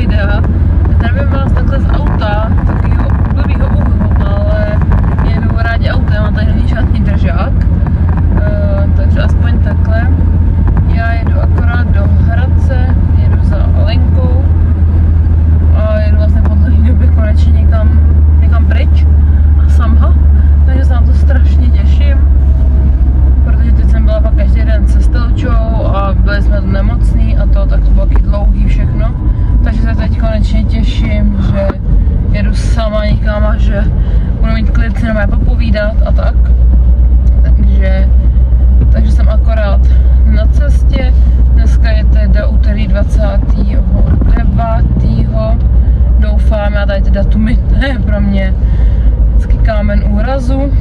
videa. Zdravím vás takhle z auta, takového blbýho úhlu, ale jedu rádi autem a tady není žádný držák. Takže aspoň takhle. Já jedu akorát do Hradce, jedu za Alenkou a jedu vlastně po dlouhé době konečně někam pryč a sama. Takže se na to strašně těším, protože teď jsem byla fakt každý den se Stelčou a byli jsme nemocní a to, tak to bylo taky dlouhý všechno. Takže se teď konečně těším, že jedu sama někam a že budu mít klid si normálně popovídat a tak. Takže jsem akorát na cestě. Dneska je teda úterý 29. Doufám, já tady ty datumy, to je pro mě vždycky kámen úrazu.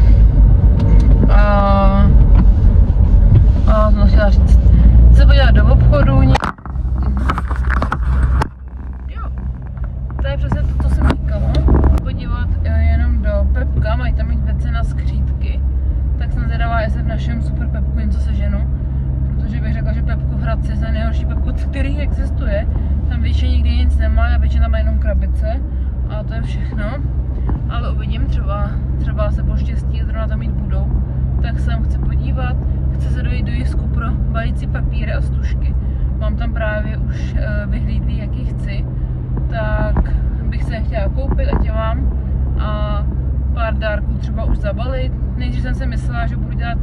A jsem chtěla říct, chci podívat do obchodu. Jo, to je přesně to, co jsem říkala. Podívat jenom do Pepka, mají tam mít věci na skřítky. Tak jsem zvědavá, jestli v našem super Pepku něco seženu. Protože bych řekla, že Pepku v Hradci je nejhorší Pepku, který existuje. Tam většině nikdy nic nemá, a většině tam má jenom krabice. A to je všechno. Ale uvidím, třeba se poštěstí zrovna tam mít budou. Tak se chci podívat. Chci se dojít do Jisku pro balící papíry a stužky. Mám tam právě už vyhlídlý, jaký chci. Tak bych se chtěla koupit, ať je mám. A pár dárků třeba už zabalit. Nejdřív jsem si myslela, že budu dělat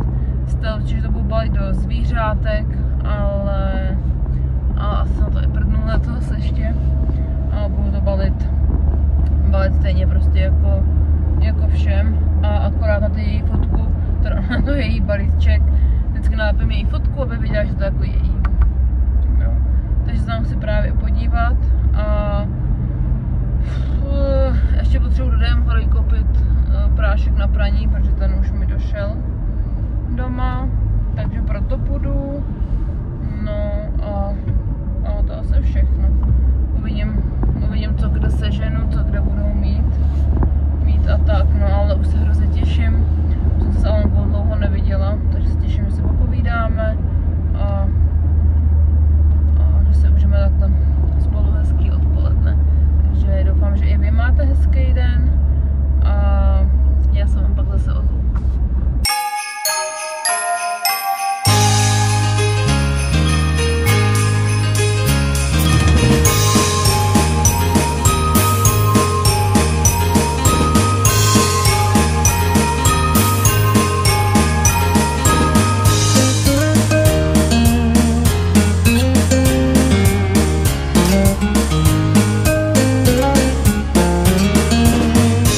Stelč, že to budu balit do zvířátek, ale asi na to i prdnu letos ještě. A budu to balit stejně prostě jako všem. A akorát na tu její fotku, teda na to její balíček, vždycky nalepím její fotku, aby viděla, že to je jako její. No. Takže se tam chci právě podívat a ještě potřebuji do DM koupit prášek na praní, protože ten už mi došel doma, takže proto půjdu. No a to asi všechno. Uvidím, co kde seženu, co kde budou mít a tak, no ale už se hrozně těším. Už jsem se s Alenkou dlouho neviděla, takže se těším, že se popovídáme a že se užijeme takhle spolu hezký odpoledne. Takže doufám, že i vy máte hezký den a já se vám pak zase ozvu.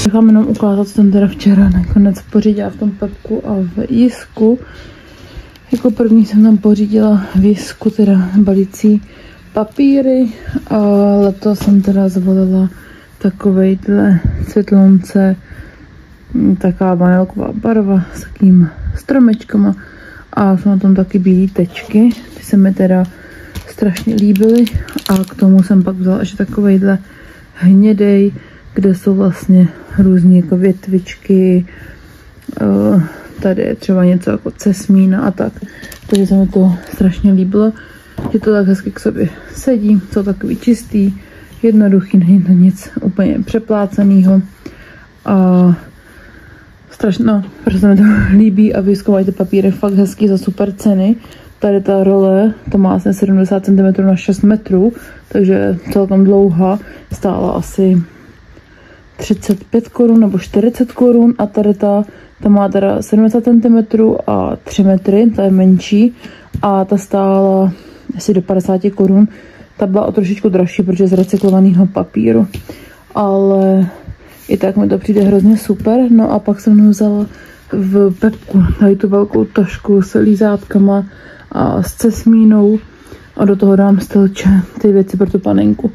Nechám jenom ukázat, co jsem teda včera nakonec pořídila v tom Pepku a v Jisku. Jako první jsem tam pořídila v Jisku teda balící papíry a letos jsem teda zvolila takovejhle světlonce, taková vanilková barva s takým stromečkama a jsou na tom taky bílé tečky. Ty se mi teda strašně líbily a k tomu jsem pak vzala ještě takovejhle hnědej, kde jsou vlastně různé jako větvičky, tady je třeba něco jako cesmína a tak. Takže se mi to strašně líbilo, že to tak hezky k sobě sedí, jsou takový čistý, jednoduchý, není to nic úplně přepláceného. A strašně, no, protože se mi to líbí a vyzkoumají ty papíry fakt hezký za super ceny. Tady ta role, to má asi 70 cm na 6 metrů, takže celkem dlouhá, stála asi 35 korun nebo 40 korun a tady ta má teda 70 cm a 3 metry, ta je menší a ta stála asi do 50 korun. Ta byla o trošičku dražší, protože z recyklovaného papíru, ale i tak mi to přijde hrozně super. No a pak jsem vzala v Pepku tady tu velkou tašku s lízátkama a s cesmínou a do toho dám Stelče ty věci pro tu panenku,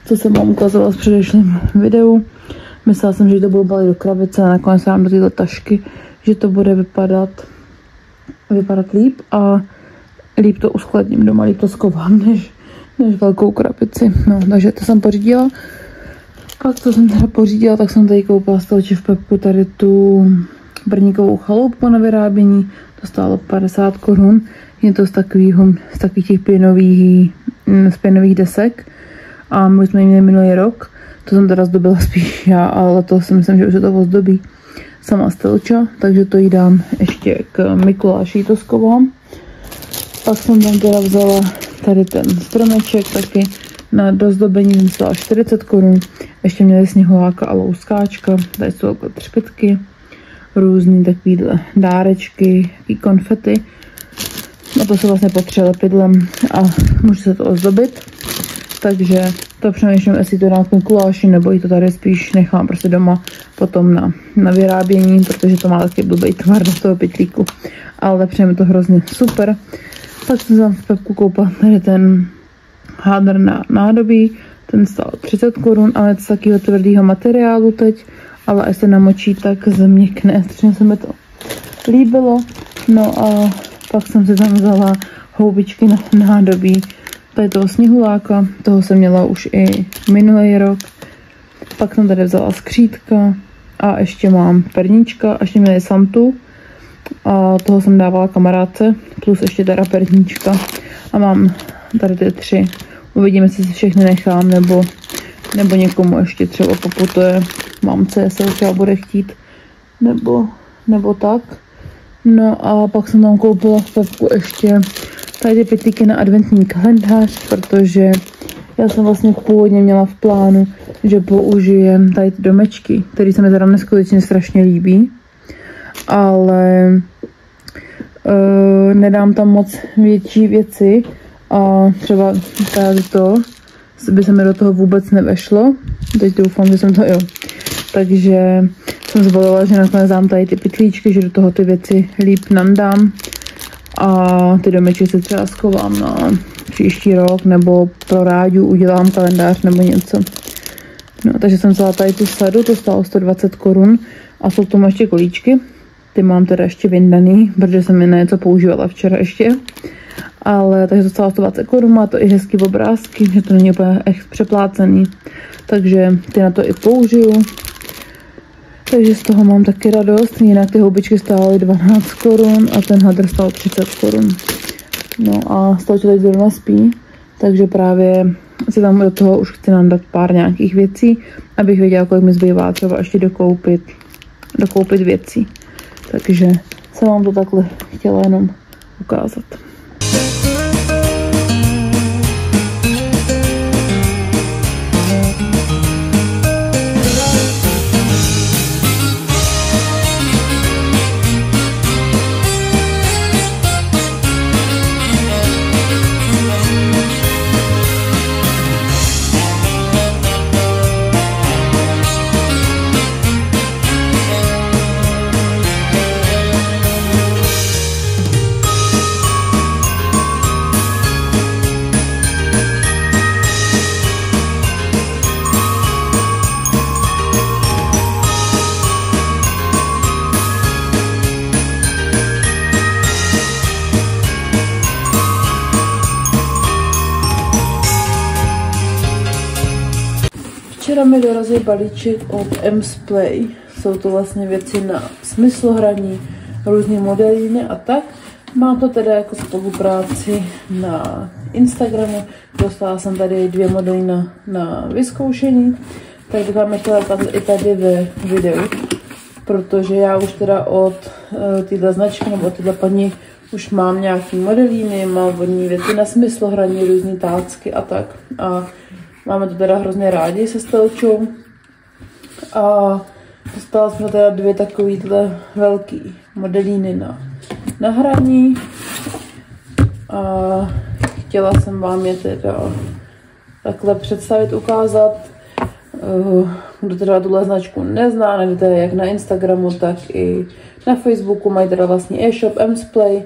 co jsem vám ukázala v předešlém videu. Myslela jsem, že to budu balit do krabice a nakonec dám do této tašky, že to bude vypadat líp a líp to uskladním doma, líp to schovám než velkou krabici. No, takže to jsem pořídila. Pak co jsem teda pořídila, tak jsem tady koupila Stelči v Pepku tady tu brníkovou chaloupku na vyrábění. To stálo 50 korun. Je to z takových těch pěnových desek. a my jsme ji měli minulý rok. To jsem teda zdobila spíš já, ale to si myslím, že už se to ozdobí sama Stelča, takže to jí dám ještě k Mikuláši to skovám. Pak jsem tam teda vzala tady ten stromeček taky na dozdobení, jsem stala 40 korun. Ještě měli sněhuláka a louskáčka, tady jsou jako třpytky, různý takovýhle dárečky, i konfety. A to se vlastně potře lepidlem a může se to ozdobit. Takže to přemýšlím, jestli to dám k Mikuláši, nebo i to tady spíš nechám prostě doma potom na vyrábění, protože to má taky blbý tvar do toho pytlíku. Ale přijeme to hrozně super. Pak jsem tam v Pepku koupila tady ten hádr na nádobí, ten stál 30 korun, ale je to z takového tvrdého materiálu teď, ale až se namočí, tak změkne, takže se mi to líbilo. No a pak jsem si tam vzala houbičky na nádobí, tady toho sněhuláka, toho jsem měla už i minulý rok. Pak jsem tady vzala skřítka a ještě mám perníčka, a ještě měli Santu a toho jsem dávala kamarádce, plus ještě teda perníčka a mám tady ty 3. Uvidíme, jestli si všechny nechám, nebo někomu ještě třeba poputuje mamce, se třeba bude chtít, nebo tak. No a pak jsem tam koupila v Pepku ještě tady ty pytlíky na adventní kalendář, protože já jsem vlastně původně měla v plánu, že použijem tady ty domečky, které se mi teda neskutečně strašně líbí, ale nedám tam moc větší věci a třeba tady to by se mi do toho vůbec nevešlo. Teď doufám, že jsem to Takže jsem zvolila, že nakonec dám tady ty pytlíčky, že do toho ty věci líp nandám a ty domečky se třeba schovám na příští rok, nebo pro Ráďu udělám kalendář nebo něco. No, takže jsem vzala tady tu sadu, to stálo 120 korun a jsou k tomu ještě kolíčky. Ty mám teda ještě vyndaný, protože jsem je na něco používala včera ještě. Ale takže to stálo 120 korun, má to i hezký obrázky, že to není úplně echt přeplácený. Takže ty na to i použiju. Takže z toho mám taky radost. Jinak ty houbičky stály 12 korun a ten hadr stál 30 korun. No a Stelča teď zrovna spí, takže právě si tam do toho už chci nám dát pár nějakých věcí, abych věděla, kolik mi zbývá třeba ještě dokoupit věcí. Takže jsem vám to takhle chtěla jenom ukázat. Včera mi dorazil balíček od Emsplay. Jsou to vlastně věci na smyslohraní, různé modelíny a tak. Mám to teda jako spolupráci na Instagramu. Dostala jsem tady 2 modely na vyzkoušení. Tak bych vám je chtěla ukázat i tady ve videu. Protože já už teda od téhle značky nebo od téhle paní už mám nějaký modelíny, mám od ní věci na smyslohraní, různé tácky a tak. A máme to teda hrozně rádi se Stelčou. A dostala jsme teda 2 takovýhle velký modelíny na hraní. A chtěla jsem vám je teda takhle představit, ukázat. Kdo teda tuhle značku nezná, najdete jak na Instagramu, tak i na Facebooku. Mají teda vlastní e-shop Emsplay.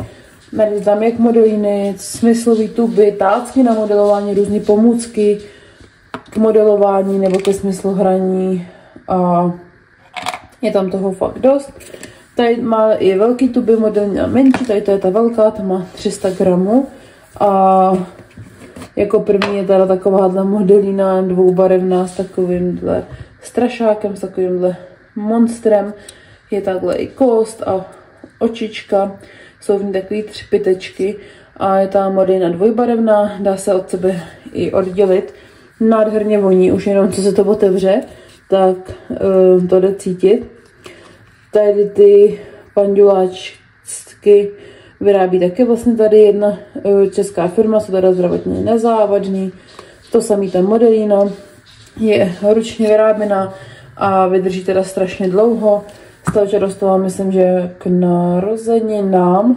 Najdete tam jak modelíny, smyslový tuby, tácky na modelování, různé pomůcky k modelování nebo ke smyslohraní a je tam toho fakt dost. Tady má i velký tuby, modelní a menší, tady to je ta velká, ta má 300 gramů a jako první je teda takováhle modelína dvoubarevná s takovýmhle strašákem, s takovýmhle monstrem. Je takhle i kost a očička, jsou v ní takové třpytečky a je ta modelína dvojbarevná, dá se od sebe i oddělit. nádherně voní, už jenom co se to otevře, tak to jde cítit. Tady ty panduláčky vyrábí taky vlastně tady jedna česká firma, jsou teda zdravotně nezávadný. To samý ta modelína je ručně vyráběná a vydrží teda strašně dlouho. Stavča dostala, myslím, že k narozeninám,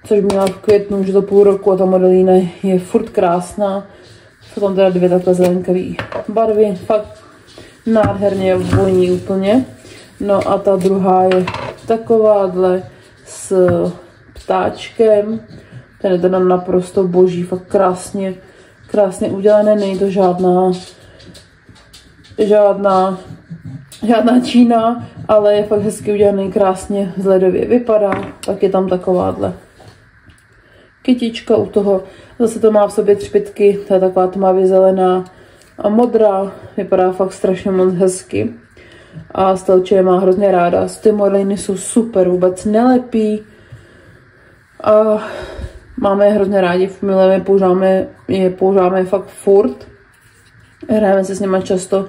což měla v květnu už do půl roku a ta modelína je furt krásná. Jsou tam teda dvě takhle zelenkavé barvy, fakt nádherně voní úplně. No a ta druhá je takováhle s ptáčkem. Ten je teda naprosto boží, fakt krásně udělané, není to žádná Čína, ale je fakt hezky udělaný, krásně vzhledově vypadá. Tak je tam takováhle kytička u toho. Zase to má v sobě třpytky, to je taková tmavě zelená a modrá. Vypadá fakt strašně moc hezky. A Stelče je má hrozně ráda. Ty modeliny jsou super, vůbec nelepí. A máme je hrozně rádi, milujeme, používáme fakt furt. Hrajeme se s nimi často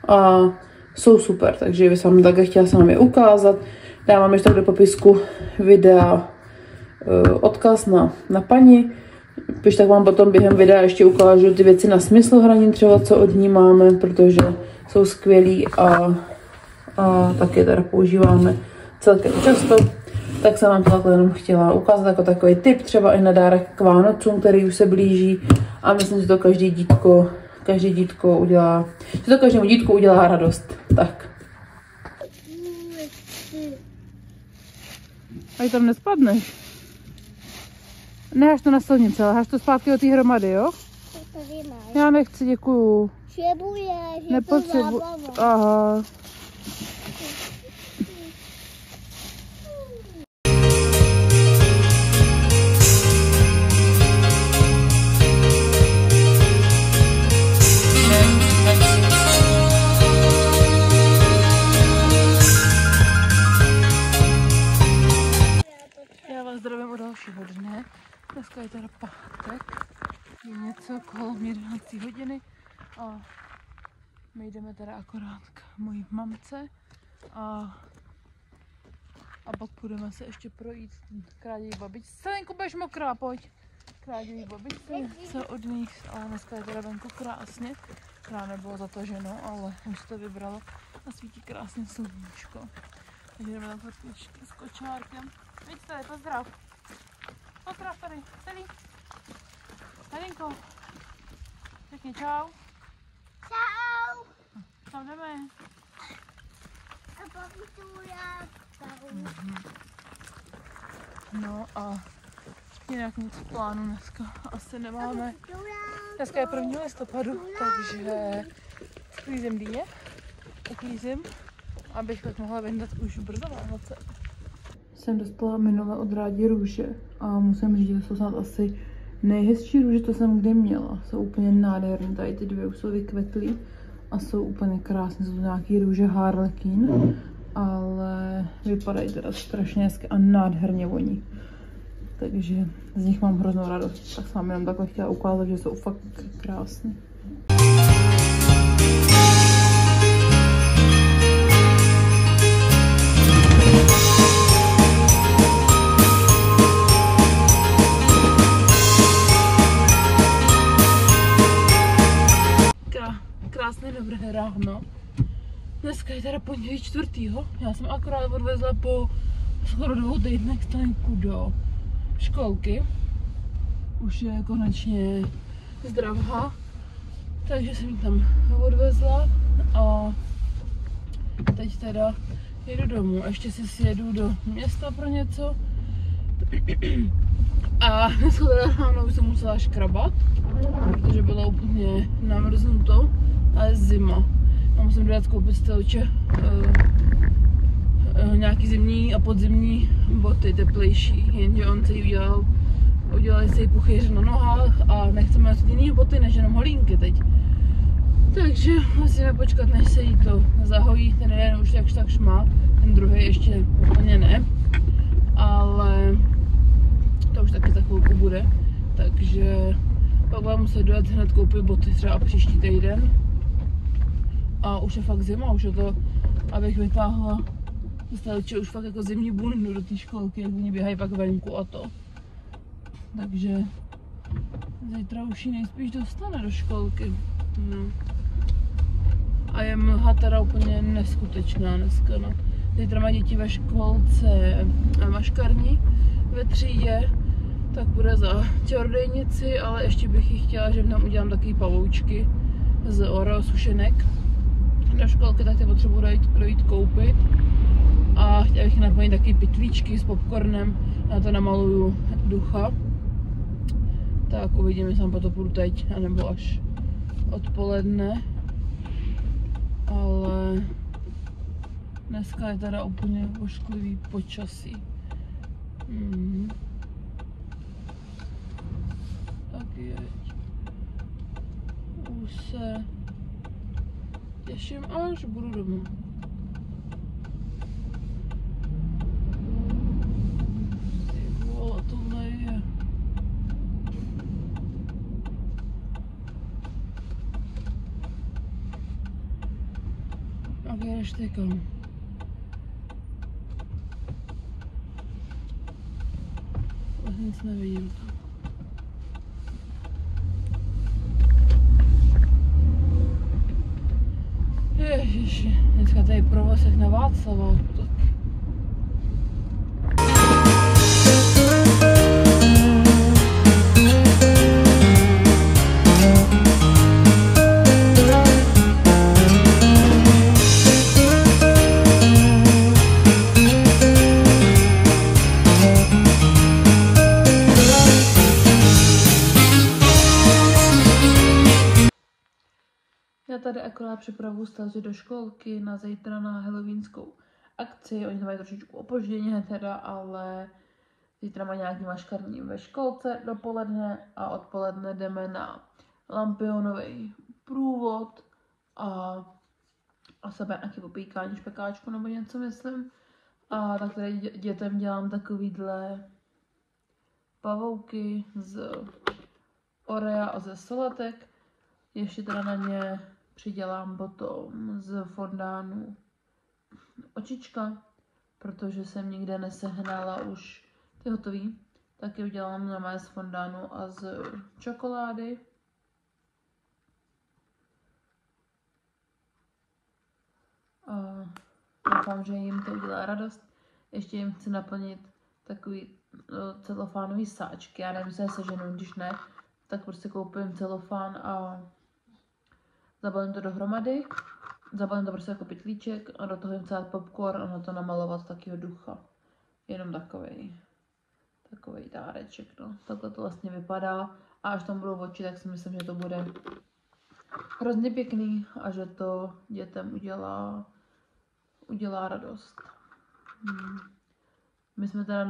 a jsou super, takže bych vám také chtěla se vám je ukázat. Dávám ještě tak do popisku videa odkaz na paní. Když tak vám potom během videa ještě ukážu ty věci na smyslohraní, třeba co od ní máme, protože jsou skvělý a taky teda používáme celkem často. Tak jsem vám to takhle jenom chtěla ukázat jako takový tip, třeba i na dárek k Vánocům, který už se blíží a myslím, že to každé dítko udělá, že to každému dítku udělá radost. Tak. A tam nespadneš? Neháš to na silnici, ale háš to zpátky od té hromady, jo? Já nechci, děkuju. Nepotřebuji. Aha. Zdravím o dalšího dne. Dneska je teda pátek. Je něco kolem 11 hodiny a my jdeme teda akorát k mojí mamce a pak půjdeme se ještě projít krádějí babičce. Selenku, budeš mokrá, pojď. Krádějí babičce se od nich, ale dneska je teda venku krásně. Krá nebylo zataženo, ale už to vybralo a svítí krásně sluníčko. Takže jdeme na fotkičky s kočárkem. Víc tady, pozdrav. Pozdrav tady, celý. Tarinko. Řekni čau. Čau. Tam jdeme. No a jinak nic v plánu dneska asi nemáme. Dneska je 1. listopadu, takže sklízím dýně. Uklízím, abych tak mohla vyndat už brzo Vánoce. Jsem dostala minule od Rádi růže a musím říct, že jsou snad asi nejhezčí růže, co jsem kdy měla. Jsou úplně nádherné, tady ty dvě už jsou vykvetlý a jsou úplně krásné, jsou to nějaký růže harlequin, ale vypadají teda strašně hezky a nádherně voní. Takže z nich mám hroznou radost, tak jsem jenom takhle chtěla ukázat, že jsou fakt krásné. Krásné dobré ráno. Dneska je teda pondělí 4. Já jsem akorát odvezla po skoro 2 týdnech Stanku do školky. Už je konečně zdravá, takže jsem ji tam odvezla a teď teda jedu domů. Ještě si sjedu do města pro něco a dneska teda ráno už jsem musela škrabat, protože bylo úplně namrznuto a je zima. A musím dodat koupit Stelče nějaký zimní a podzimní boty teplejší, jenže on se jí udělal si puchyř na nohách a nechceme nosit jiný boty než jenom holínky teď. Takže musíme počkat, než se jí to zahojí, ten jeden už jakž takž má, ten druhý ještě úplně ne, ale to už taky za chvilku bude, takže Pak vám muset dojet hned koupit boty třeba příští týden. A už je fakt zima, už je to, abych vytáhla Steliče už fakt jako zimní bundu do té školky, jak oni běhají pak venku a to. Takže zítra už ji nejspíš dostane do školky. No. A je mlha teda úplně neskutečná dneska. No. Zítra má děti ve školce maškarní ve třídě, tak bude za čarodejnici, ale ještě bych jí chtěla, že tam udělám takový pavoučky z Oreo sušenek do školky, tak ty potřebuji dojít koupit. A chtěla bych naplnit taky pytlíčky s popcornem, na to namaluju ducha. Tak uvidím, jestli tam potom půjdu teď, anebo až odpoledne. Ale dneska je teda úplně ošklivý počasí. Tak jeď. Už se těším, až budu doma. Tohle je. A jedeš ty kam? Nic nevidím tam. Ježiši, dneska tady provoz jak na Václavou. Já tady akorát připravu Stelzu do školky na zítra na halloweenskou akci. Oni to mají trošičku opožděně teda, ale zítra má nějaký maškarní ve školce dopoledne a odpoledne jdeme na lampionový průvod a sebe nějaký popíkání, špekáčku nebo něco myslím. A tak tady dětem dělám takovýhle pavouky z Orea a ze soletek. Ještě teda na ně přidělám potom z fondánu očička, protože jsem nikde nesehnala už ty hotový. Tak je udělám na mé z fondánu a z čokolády. A doufám, že jim to udělá radost. Ještě jim chci naplnit takový celofánový sáčky. Já nevím, jestli je seženu, když ne, tak prostě koupím celofán a zabalím to dohromady. Zabalím to prostě jako pytlíček a do toho jim cát popcorn a na to namalovat takového ducha. Jenom takovej dáreček, no. Takhle to vlastně vypadá. A až tam budou oči, tak si myslím, že to bude hrozně pěkný a že to dětem udělá radost. My jsme teda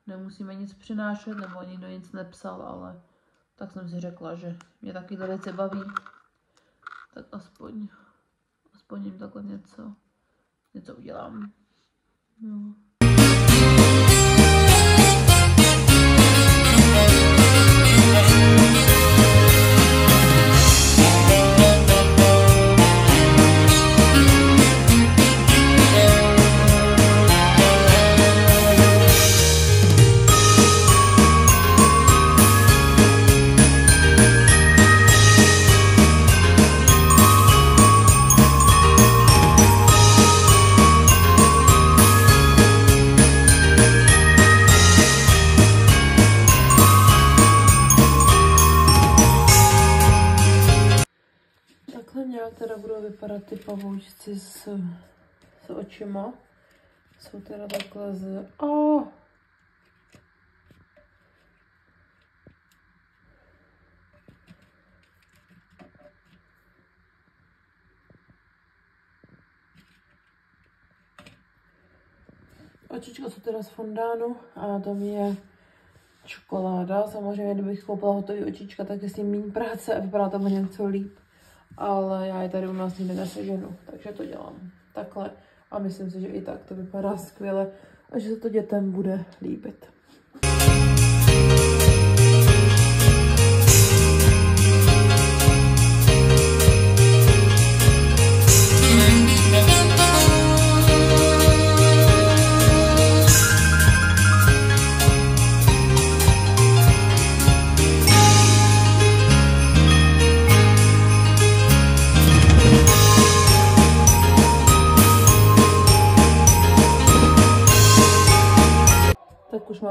nemusíme nic přinášet, nebo nikdo nic nepsal, ale tak jsem si řekla, že mě takovýhle věci baví. Tak aspoň jim takhle něco udělám. No. Nějak teda budou vypadat ty pavoučci s očima. Jsou teda takhle Očička jsou teda z fondánu a tam je čokoláda. Samozřejmě, kdybych koupila hotový očička, tak je s tím méně práce a vypadá to něco líp. Ale já je tady u nás nikde neseženu, takže to dělám takhle a myslím si, že i tak to vypadá skvěle a že se to dětem bude líbit.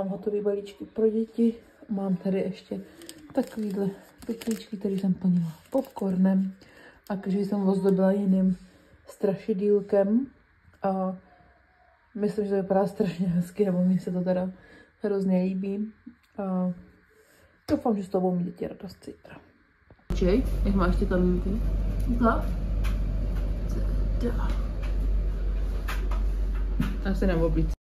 mám hotové balíčky pro děti. Mám tady ještě takovýhle pytlíčky, které jsem plnila popcornem a každý jsem ozdobila jiným strašidílkem. A myslím, že to vypadá strašně hezky, nebo mně se to teda hrozně líbí. A doufám, že z toho budou mít děti radost zítra. Čej, jak máš ty kamínky? Tak? Tak se nám oblíc.